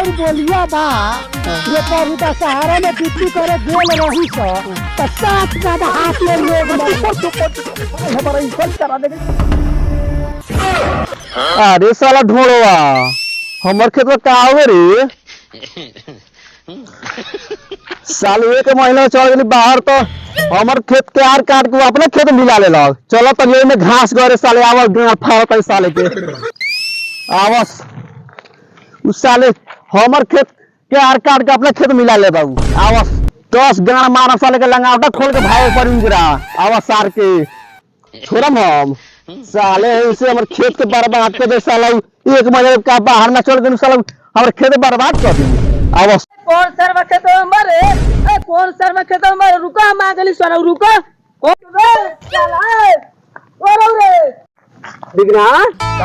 और बोलिया बा ये पर का सहारा में ड्यूटी करे गेल रही सो तो साथ ज्यादा हाथ में लोग हमारा इज्जत करा देगे। अरे साला ढोलवा हमर खेत में का हो रे साल एक महीना चल गई बाहर तो हमर खेत के आर काट के अपने खेत मिला ले लग चलो तब में घास गरे साले आवस गांठ फाड़ साले के आवस उस साले हमर खेत के आर काट के अपने खेत मिला ले बाबू आवस 10 गाड़ मार साले के लंगावटा खोल के भाई पर उजरा आवस सार के छोड़म हम साले उसे हमर खेत के बर्बाद कर दे साला एक महीने का बाहर में चल गए साला हमर खेत बर्बाद कर दी आवस कौन सर में खेत मरे ए कौन सर में खेत मरे रुका मांगली सोना रुका कौन रे चला ओरो रे बिगना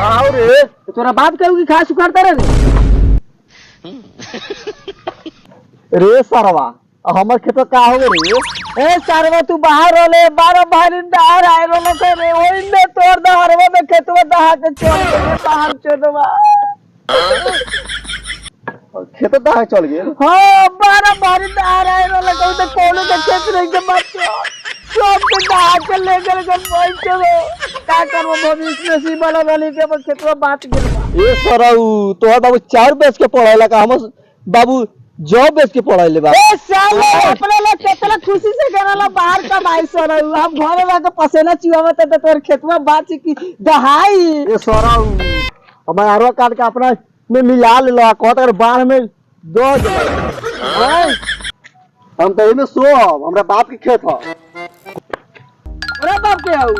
आओ रे तोरा बात कहू कि घास उखाड़ता रे रे सरवा हमर खेत का हो रे ए सरवा तू बाहर रोले 12 भारी दार आए रोले रे ओइ में तोड़ द हरवा में खेतवा दहा के छोड़ के बाहर चोदवा खेत दहा चल गेल हां 12 भारी दार आए रोले कहू तो कोनो के खेत नहीं के मत सब के दहा के ले गेल के पहुंचे का करबो भविष्य में सी वाला वाली के खेतवा बात गेल ए सरऊ तोहर बाबू 4 बेच के पढ़ाइला का हम बाबू जॉब बेच के पढ़ाइले बा ए साले अपने लोग कितना खुशी से करला बाहर कमाई सरऊ हम घर में के पसेना चिवावत त तोर खेतवा बात की दहाई ए सरऊ हमार आरवा काट के अपना में मिला ले लो कहत अगर बाढ़ में दो हम तो एमे सो हमरा बाप के खेत ह अरे बाप के हऊ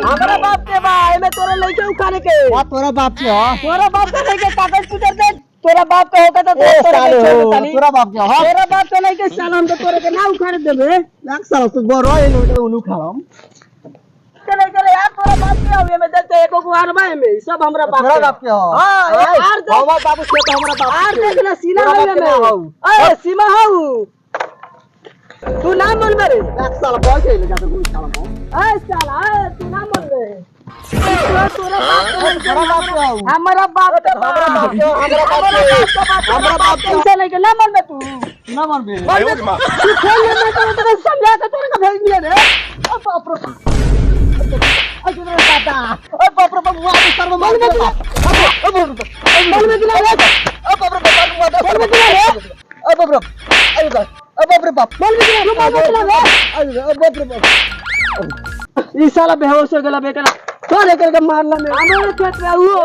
हमरा बाप के बा एमे तोरे लइके उखाड़े के तोरा बाप के ह तोरा बाप के लइके कागज पुतर दे तोरा बाप के होता तो तोरा बाप के ह तेरा बाप के लइके साल हम तो तोरे के ना उखाड़ देबे एक साल तो बरो ए उनु खालम चले चले यार तोरा बाप के हऊ एमे देख एको गुहार बा एमे सब हमरा बाप तोरा बाप के ह हां यार हमर बाबू के तो हमरा बाप यार देख ना सीना हऊ एमे ए सीमा हऊ तू ना मन मेरे एक साल बैठ ले जाते कोई खालम ए साला ए तू ना मन रे तोरा बाप के हमरा बाप के हमरा बाप के से लेके ना मन में तू ना मन बे तू खेल ले तो तेरे समझा के तोरे का भेज दिया रे बाप रे अजू रे दादा ओ बाप रे बाप वो आदमी सर्व मन में दिला मन में दिला रे ओ बाप रे बाप मन में दिला रे ओ बाप रे अरे बाप रे बाप मन में दिला रे अरे बाप रे बाप ई साला बेहोश हो गेला बेटा तोरे करके मारला में हमारे खेत में हुओ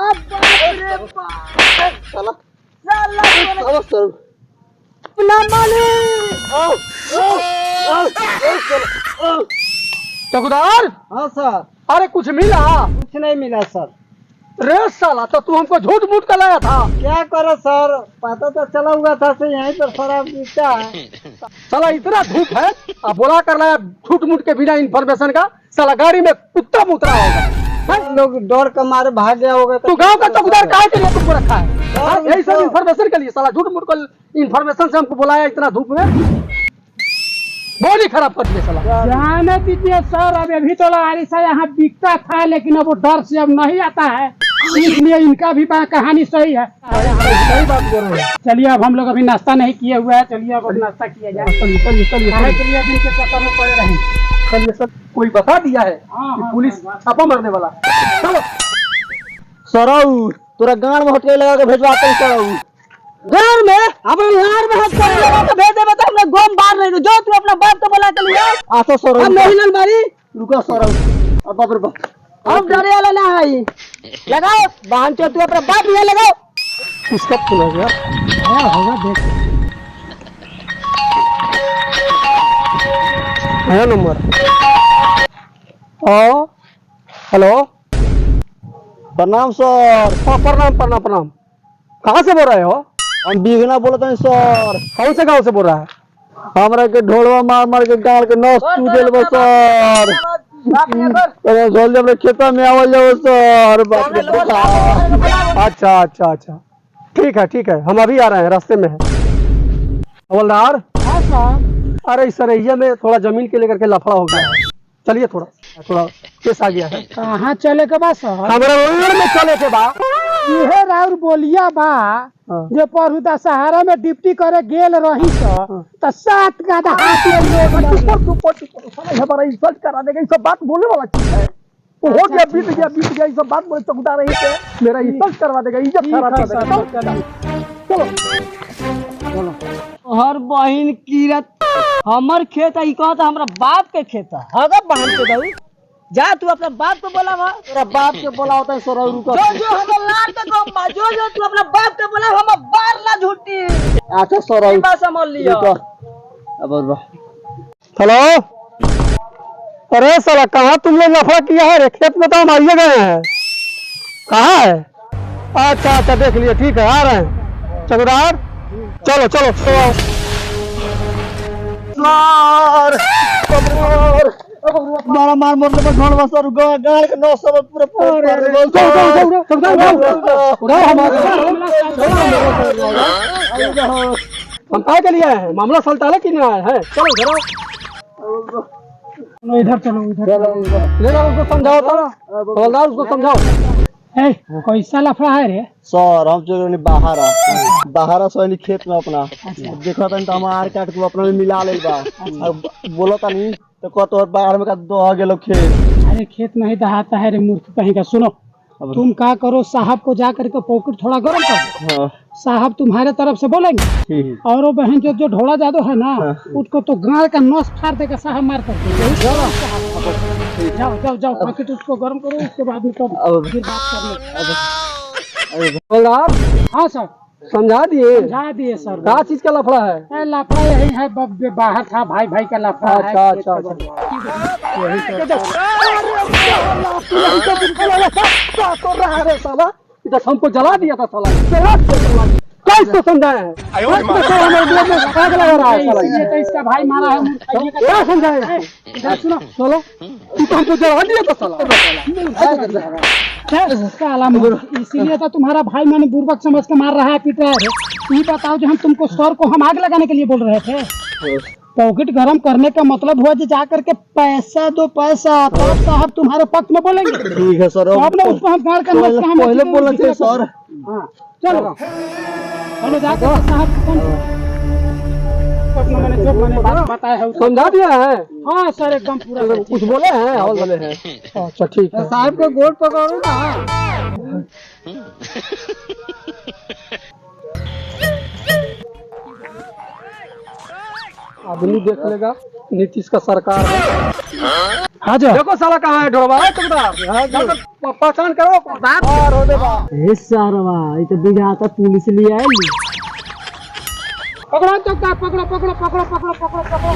अब बाप रे बाप साला साला सर ना माने चौकीदार हां सर अरे कुछ मिला? कुछ नहीं मिला सर रे साला तो तू हमको झूठ मूठ कर लाया था। क्या करे सर पता तो चला हुआ था से यहीं पर शराब पीता है साला इतना धूप है अब बोला कर लाया झूठ मूठ के बिना इन्फॉर्मेशन का साला गाड़ी में कुत्ता मुतरा होगा लोग डर के मारे भाग गया होगा तू गांव का चौकीदार काहे के लिए तुमको रखा है यही सब इन्फॉर्मेशन के लिए साला झूठ मूठ को इन्फॉर्मेशन से हमको बुलाया इतना धूप में बॉडी खराब कर दिया साला। जाने दीजिए सर अब अभी तो लारी सा यहाँ बिकता था लेकिन अब वो डर से अब नहीं आता है इसलिए इनका भी कहानी सही है। सही बात बोल रहे हैं। चलिए अब हम लोग अभी नाश्ता नहीं किए हुए हैं चलिए अब नाश्ता किया जाए चलिए चलिए दिन के चक्कर में पड़े रहें। सर कोई बता दिया है हाँ, कि हाँ, पुलिस हाँ। छापा मारने वाला है। चलो सरऊ तोरा गांड में होटल लगा के भेजवाते हैं सरऊ घर में अपने घर में हाथ कर लगा के भेज दे बता हम गोम बाहर नहीं जो तू अपना बाप को बुला के लिया आसो सरऊ हम नहीं नल मारी रुको सरऊ अब बाप रे बाप अब डरे वाला ना है लगाओ बांध चो तू अपना बाप ये लगाओ किसका फोन है यार? हाँ होगा देख है नंबर। हाँ हेलो प्रणाम सर हाँ प्रणाम प्रणाम प्रणाम कहाँ से बोल रहे हो? हम बिगना बोलते हैं सर कौन से गांव से बोल रहा है? हमरा के ढोलवा मार मार के गाड़ के नस टूटल बा सर अरे जल्दी अपने खेता में आवल जाओ सर बाप रे बाप अच्छा अच्छा अच्छा ठीक है हम अभी आ रहे हैं रास्ते में है। हवलदार हाँ सर अरे इस सरैया में थोड़ा जमीन के लेकर के लफड़ा हो गया है चलिए थोड़ा केस आ गया है कहाँ चले के बाद सर हमारे रोड में चले के बाद इहे राउर बोलिया बा जे परुदा सहारा में डिप्टी करे गेल रही तो 7 गादा हाथ में लोग हमारा इंसल्ट करा देगा, ये सब बात बोलने वाला चीज है। वो हो गया, बीत गया, ये सब बात बोले चौकीदार रही थे, मेरा इंसल्ट करवा देगा, इज्जत खराब कर देगा। चलो हर बहिन कीरत हमर खेत है, कहता हमरा बाप के खेत है। हगा बहन के दऊ जा, तू अपना बाप को बोला वा। तेरा बाप के बोला होता है सोरा रुका। जो हम लाड के को जो तू अपना बाप के बोला, हम बार ला झूठी। अच्छा सोरा ई बात समझ लियो। अब हेलो, अरे साला कहाँ तुम लोग लफड़ा किया है रे? खेत में तो हम आइए गए हैं। कहाँ है? अच्छा अच्छा देख लिए, ठीक है आ रहे हैं। चौकीदार चलो चलो चलो। मारा मार मोर पर ढोल बस और गाड़ के 900 पूरा हम काय के लिए आए हैं? मामला सलटाले की नहीं आए हैं? चलो इधर इधर चलो, इधर ले लो, उसको समझाओ तो, हवलदार उसको समझाओ। ए कैसा लफड़ा है रे? सर हम जो बाहर सोनी खेत में अपना देखा था, हमार काट के अपना में मिला ले बा। बोला था नहीं तो कत और बाहर में का दो गेलो खेत। अरे खेत नहीं दहाता है रे मूर्ख कहीं का। सुनो, तुम क्या करो, साहब को जा करके पॉकेट थोड़ा गर्म कर दो। साहब तुम्हारे तरफ से बोलेंगे, और वो बहन जो ढोला जादू है ना, उसको तो गाड़ का नस फाड़ देगा साहब मार करके। जाओ जाओ जाओ, पॉकेट उसको गर्म करो, उसके बाद में तो फिर बात कर लो। हवलदार हाँ सर, समझा दिए? समझा दिए सर। क्या चीज का लफड़ा है? लफड़ा यही है, बाहर था भाई भाई का लफड़ा है। अच्छा अच्छा साला, इधर हमको जला दिया था साला। कैसे समझाए हैं? आग लगा रहा है साला। इसलिए तो इसका भाई मारा है। क्या समझाए हैं? इधर सुनो, चलो, तू तो हमको जला दिया था साला। इसीलिए तो तुम्हारा भाई मैंने बुर्बक समझ के मार रहा है, पीट रहा है। ये बताओ, जो हम तुमको सर को हम आग लगाने के लिए बोल रहे थे। पॉकेट गरम करने का मतलब हुआ जो जाकर के पैसा दो पैसा, तो साहब तुम्हारे पक्ष में बोलेंगे। ठीक है सर, अब ना उसको हम मार कर पहले बोलना चाहिए सर। चलो चलो जाकर साहब मैंने जो मैंने बात बताया है समझा दिया है? हाँ सर, एकदम पूरा कुछ बोले हैं? हवल वाले हैं? अच्छा ठीक है। साहब को गोल पकड़ो ना। आदमी देख लेगा, नीतीश का सरकार है। हाँ जी, देखो साला कहाँ है ढोलवा। पहचान करो। सारवा ये तो बुझाता पुलिस लिए आई। पकड़ो तो, पकड़ो पकड़ो पकड़ो पकड़ो पकड़ो पकड़ो।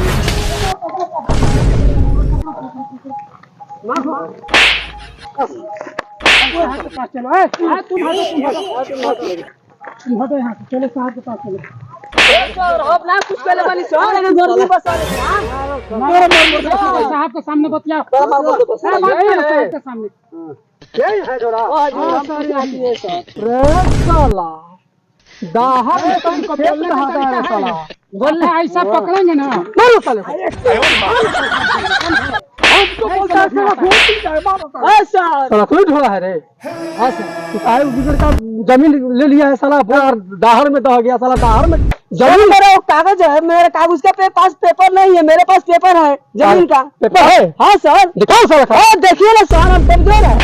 चलो यहाँ चलो, साहब के पास चलो। साहब के सामने बतिया, साहब के सामने। बोल ऐसा पकड़ेंगे ना। ढोला है रे। जमीन ले लिया है साला, दाहर में दह गया साला। दाहर में जमीन मेरा कागज है, मेरे कागज का पास पेपर नहीं है, मेरे पास पेपर है जमीन का। पेपर है? हाँ सर, दिखाओ साला। देखिए ना सर, हम कमजोर है।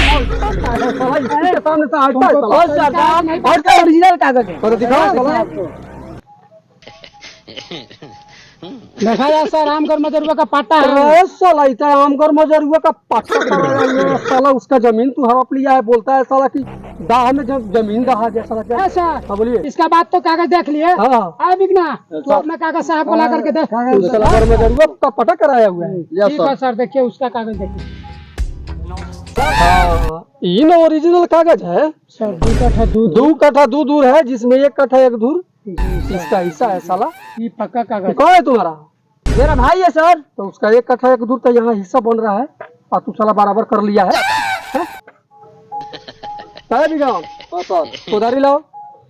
सामने से हटता है साला। ओरिजिनल कागज है। दिखाओ साला। देखा जाए सर, आमगर मजरुआ का पाटा है। साला इतना आमगर मजरुआ का पाटा साला। उसका जमीन तू हड़प लिया है, बोलता है साला की दाह में जमीन दहा गया साला। क्या सर बोलिए? इसका बात तो कागज देख लिए। हाँ बिगना, तू अपना कागज साहब को ला करके देख। मजरुआ का पटा कराया हुआ है। ठीक है सर, देखिए उसका कागज देखिए। इन ओरिजिनल कागज है सर। 2 कट्ठा दूध, 2 कट्ठा दूर है, जिसमें 1 कट्ठा 1 धूर इसका हिस्सा है साला। ये पक्का कागज। कौन है तुम्हारा? मेरा भाई है सर। तो उसका 1 कट्ठा 1 धूर तो यहाँ हिस्सा बन रहा है, और तू साला बराबर कर लिया है। उधारी लाओ।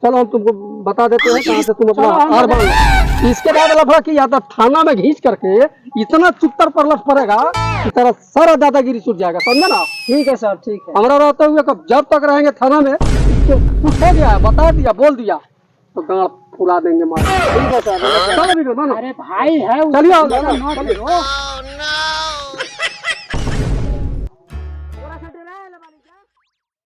चलो हम तुमको बता देते हैं कहाँ से तुम अपना हार मान लो। इसके बाद लफड़ा किया था थाना में घींच करके, इतना चुत्तर पर लट पड़ेगा कि तेरा सारा दादागिरी छूट जाएगा, समझे ना? ठीक है सर, ठीक है। हमारा रहते हुए जब तक रहेंगे थाना में कुछ हो गया है, बता दिया, बोल दिया तो गाड़ फुला देंगे मार। ठीक है सर, चलो बिगड़ मानो। अरे भाई है चलिए आओ, उसको चलिए। मत करो।